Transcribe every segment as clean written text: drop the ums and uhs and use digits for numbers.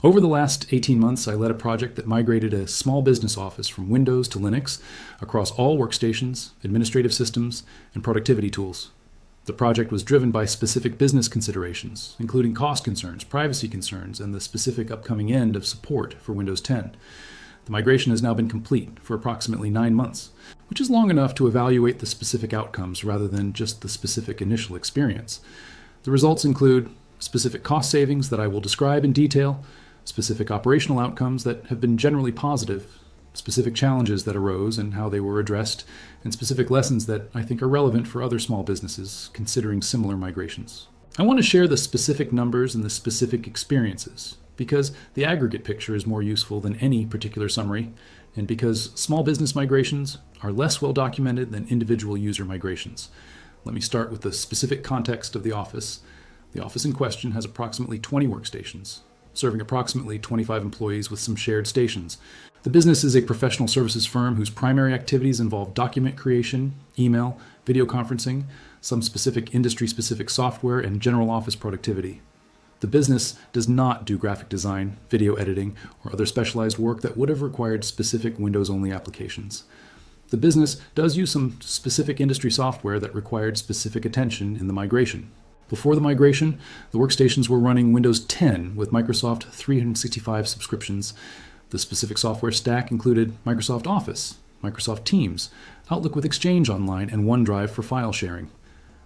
Over the last 18 months, I led a project that migrated a small business office from Windows to Linux across all workstations, administrative systems, and productivity tools. The project was driven by specific business considerations, including cost concerns, privacy concerns, and the specific upcoming end of support for Windows 10. The migration has now been complete for approximately 9 months, which is long enough to evaluate the specific outcomes rather than just the specific initial experience. The results include specific cost savings that I will describe in detail, specific operational outcomes that have been generally positive, specific challenges that arose and how they were addressed, and specific lessons that I think are relevant for other small businesses considering similar migrations. I want to share the specific numbers and the specific experiences because the aggregate picture is more useful than any particular summary, and because small business migrations are less well documented than individual user migrations. Let me start with the specific context of the office. The office in question has approximately 20 workstations, serving approximately 25 employees with some shared stations. The business is a professional services firm whose primary activities involve document creation, email, video conferencing, some specific industry-specific software, and general office productivity. The business does not do graphic design, video editing, or other specialized work that would have required specific Windows-only applications. The business does use some specific industry software that required specific attention in the migration. Before the migration, the workstations were running Windows 10 with Microsoft 365 subscriptions. The specific software stack included Microsoft Office, Microsoft Teams, Outlook with Exchange Online, and OneDrive for file sharing.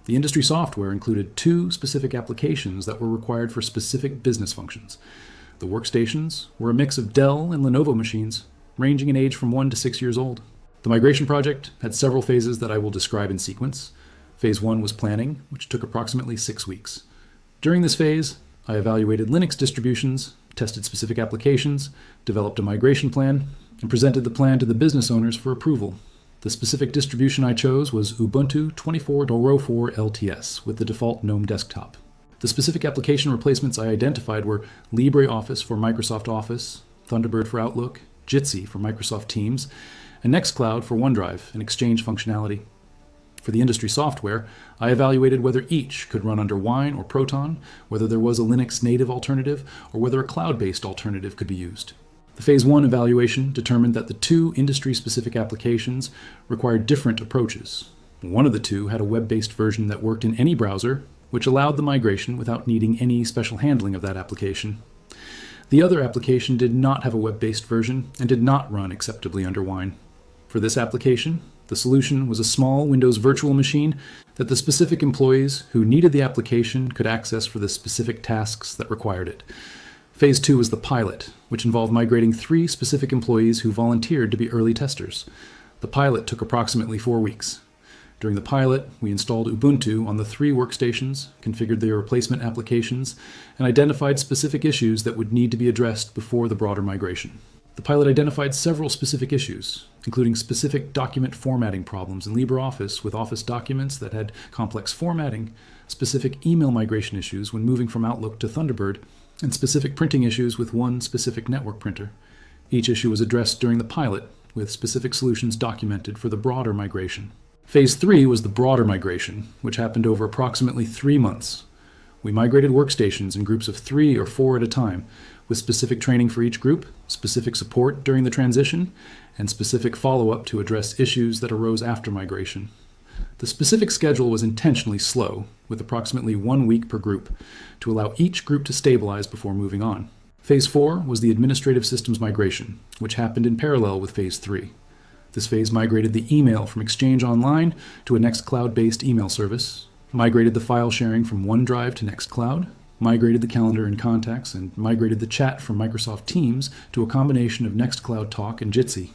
The industry software included 2 specific applications that were required for specific business functions. The workstations were a mix of Dell and Lenovo machines, ranging in age from 1 to 6 years old. The migration project had several phases that I will describe in sequence. Phase 1 was planning, which took approximately 6 weeks. During this phase, I evaluated Linux distributions, tested specific applications, developed a migration plan, and presented the plan to the business owners for approval. The specific distribution I chose was Ubuntu 24.04 LTS with the default GNOME desktop. The specific application replacements I identified were LibreOffice for Microsoft Office, Thunderbird for Outlook, Jitsi for Microsoft Teams, and Nextcloud for OneDrive and Exchange functionality. For the industry software, I evaluated whether each could run under Wine or Proton, whether there was a Linux native alternative, or whether a cloud-based alternative could be used. The Phase 1 evaluation determined that the 2 industry-specific applications required different approaches. One of the 2 had a web-based version that worked in any browser, which allowed the migration without needing any special handling of that application. The other application did not have a web-based version and did not run acceptably under Wine. For this application, the solution was a small Windows virtual machine that the specific employees who needed the application could access for the specific tasks that required it. Phase 2 was the pilot, which involved migrating 3 specific employees who volunteered to be early testers. The pilot took approximately 4 weeks. During the pilot, we installed Ubuntu on the 3 workstations, configured their replacement applications, and identified specific issues that would need to be addressed before the broader migration. The pilot identified several specific issues, including specific document formatting problems in LibreOffice with Office documents that had complex formatting, specific email migration issues when moving from Outlook to Thunderbird, and specific printing issues with one specific network printer. Each issue was addressed during the pilot, with specific solutions documented for the broader migration. Phase 3 was the broader migration, which happened over approximately 3 months. We migrated workstations in groups of 3 or 4 at a time, with specific training for each group, specific support during the transition, and specific follow-up to address issues that arose after migration. The specific schedule was intentionally slow, with approximately 1 week per group, to allow each group to stabilize before moving on. Phase 4 was the administrative systems migration, which happened in parallel with Phase 3. This phase migrated the email from Exchange Online to a Nextcloud-based email service, migrated the file sharing from OneDrive to Nextcloud, migrated the calendar and contacts, and migrated the chat from Microsoft Teams to a combination of Nextcloud Talk and Jitsi.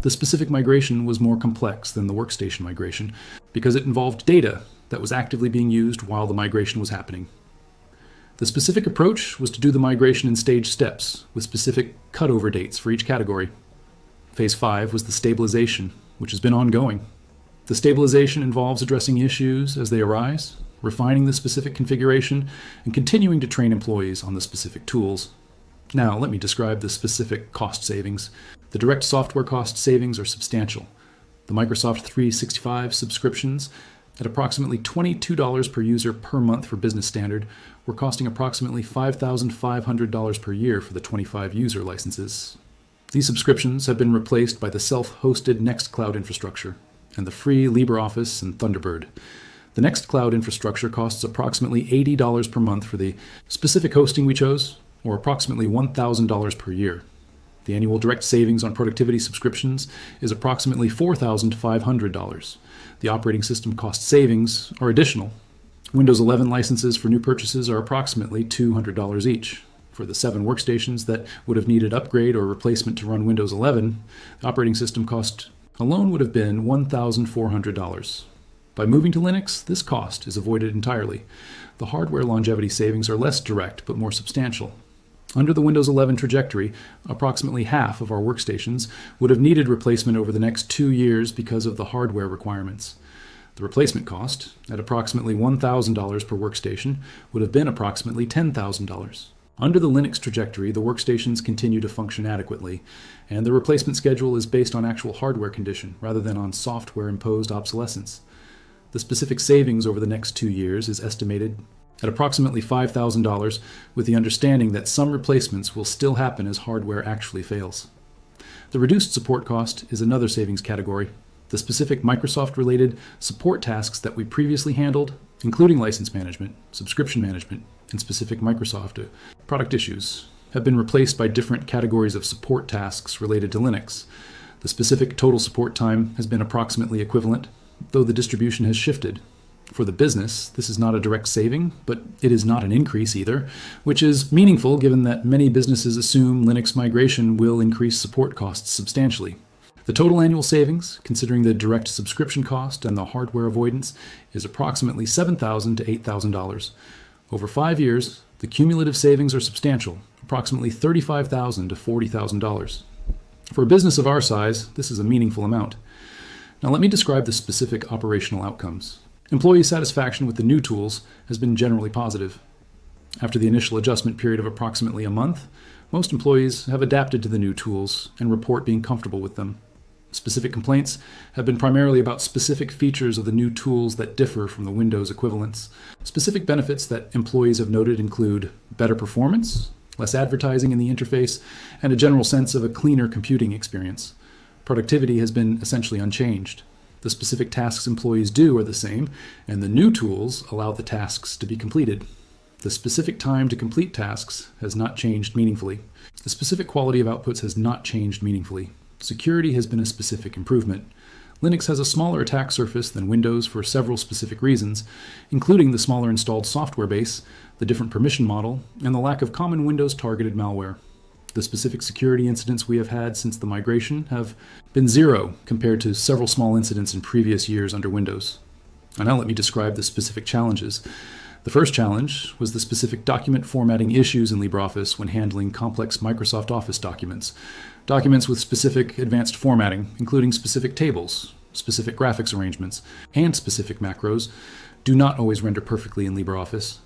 The specific migration was more complex than the workstation migration because it involved data that was actively being used while the migration was happening. The specific approach was to do the migration in stage steps with specific cutover dates for each category. Phase 5 was the stabilization, which has been ongoing. The stabilization involves addressing issues as they arise, refining the specific configuration, and continuing to train employees on the specific tools. Now, let me describe the specific cost savings. The direct software cost savings are substantial. The Microsoft 365 subscriptions At approximately $22 per user per month for Business Standard, we're costing approximately $5,500 per year for the 25 user licenses. These subscriptions have been replaced by the self-hosted Nextcloud infrastructure and the free LibreOffice and Thunderbird. The Nextcloud infrastructure costs approximately $80 per month for the specific hosting we chose, or approximately $1,000 per year. The annual direct savings on productivity subscriptions is approximately $4,500. The operating system cost savings are additional. Windows 11 licenses for new purchases are approximately $200 each. For the 7 workstations that would have needed upgrade or replacement to run Windows 11, the operating system cost alone would have been $1,400. By moving to Linux, this cost is avoided entirely. The hardware longevity savings are less direct but more substantial. Under the Windows 11 trajectory, approximately half of our workstations would have needed replacement over the next 2 years because of the hardware requirements. The replacement cost, at approximately $1,000 per workstation, would have been approximately $10,000. Under the Linux trajectory, the workstations continue to function adequately, and the replacement schedule is based on actual hardware condition rather than on software-imposed obsolescence. The specific savings over the next 2 years is estimated at approximately $5,000, with the understanding that some replacements will still happen as hardware actually fails. The reduced support cost is another savings category. The specific Microsoft-related support tasks that we previously handled, including license management, subscription management, and specific Microsoft product issues, have been replaced by different categories of support tasks related to Linux. The specific total support time has been approximately equivalent, though the distribution has shifted. For the business, this is not a direct saving, but it is not an increase either, which is meaningful given that many businesses assume Linux migration will increase support costs substantially. The total annual savings, considering the direct subscription cost and the hardware avoidance, is approximately $7,000 to $8,000. Over 5 years, the cumulative savings are substantial, approximately $35,000 to $40,000. For a business of our size, this is a meaningful amount. Now let me describe the specific operational outcomes. Employee satisfaction with the new tools has been generally positive. After the initial adjustment period of approximately a month, most employees have adapted to the new tools and report being comfortable with them. Specific complaints have been primarily about specific features of the new tools that differ from the Windows equivalents. Specific benefits that employees have noted include better performance, less advertising in the interface, and a general sense of a cleaner computing experience. Productivity has been essentially unchanged. The specific tasks employees do are the same, and the new tools allow the tasks to be completed. The specific time to complete tasks has not changed meaningfully. The specific quality of outputs has not changed meaningfully. Security has been a specific improvement. Linux has a smaller attack surface than Windows for several specific reasons, including the smaller installed software base, the different permission model, and the lack of common Windows-targeted malware. The specific security incidents we have had since the migration have been 0 compared to several small incidents in previous years under Windows. And now let me describe the specific challenges. The first challenge was the specific document formatting issues in LibreOffice when handling complex Microsoft Office documents. Documents with specific advanced formatting, including specific tables, specific graphics arrangements, and specific macros, do not always render perfectly in LibreOffice.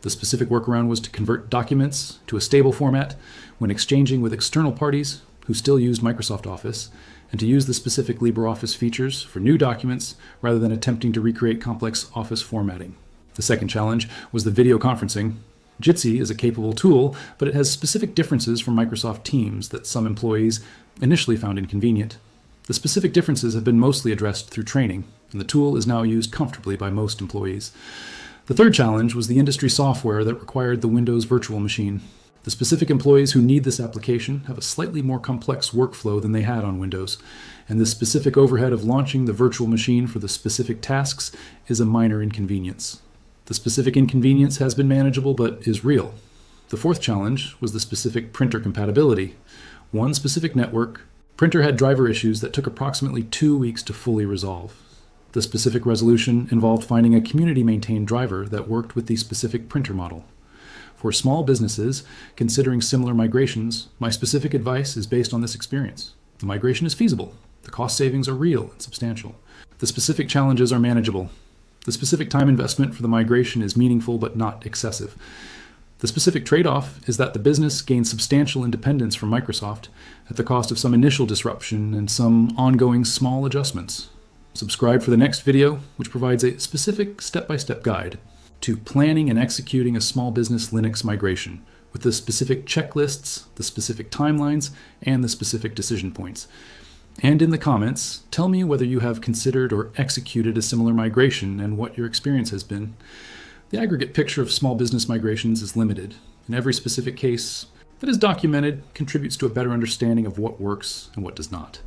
The specific workaround was to convert documents to a stable format when exchanging with external parties who still used Microsoft Office, and to use the specific LibreOffice features for new documents rather than attempting to recreate complex Office formatting. The second challenge was the video conferencing. Jitsi is a capable tool, but it has specific differences from Microsoft Teams that some employees initially found inconvenient. The specific differences have been mostly addressed through training, and the tool is now used comfortably by most employees. The third challenge was the industry software that required the Windows Virtual Machine. The specific employees who need this application have a slightly more complex workflow than they had on Windows, and the specific overhead of launching the virtual machine for the specific tasks is a minor inconvenience. The specific inconvenience has been manageable but is real. The fourth challenge was the specific printer compatibility. One specific network printer had driver issues that took approximately 2 weeks to fully resolve. The specific resolution involved finding a community-maintained driver that worked with the specific printer model. For small businesses considering similar migrations, my specific advice is based on this experience. The migration is feasible. The cost savings are real and substantial. The specific challenges are manageable. The specific time investment for the migration is meaningful but not excessive. The specific trade-off is that the business gains substantial independence from Microsoft at the cost of some initial disruption and some ongoing small adjustments. Subscribe for the next video, which provides a specific step-by-step guide to planning and executing a small business Linux migration, with the specific checklists, the specific timelines, and the specific decision points. And in the comments, tell me whether you have considered or executed a similar migration and what your experience has been. The aggregate picture of small business migrations is limited. In every specific case that is documented contributes to a better understanding of what works and what does not.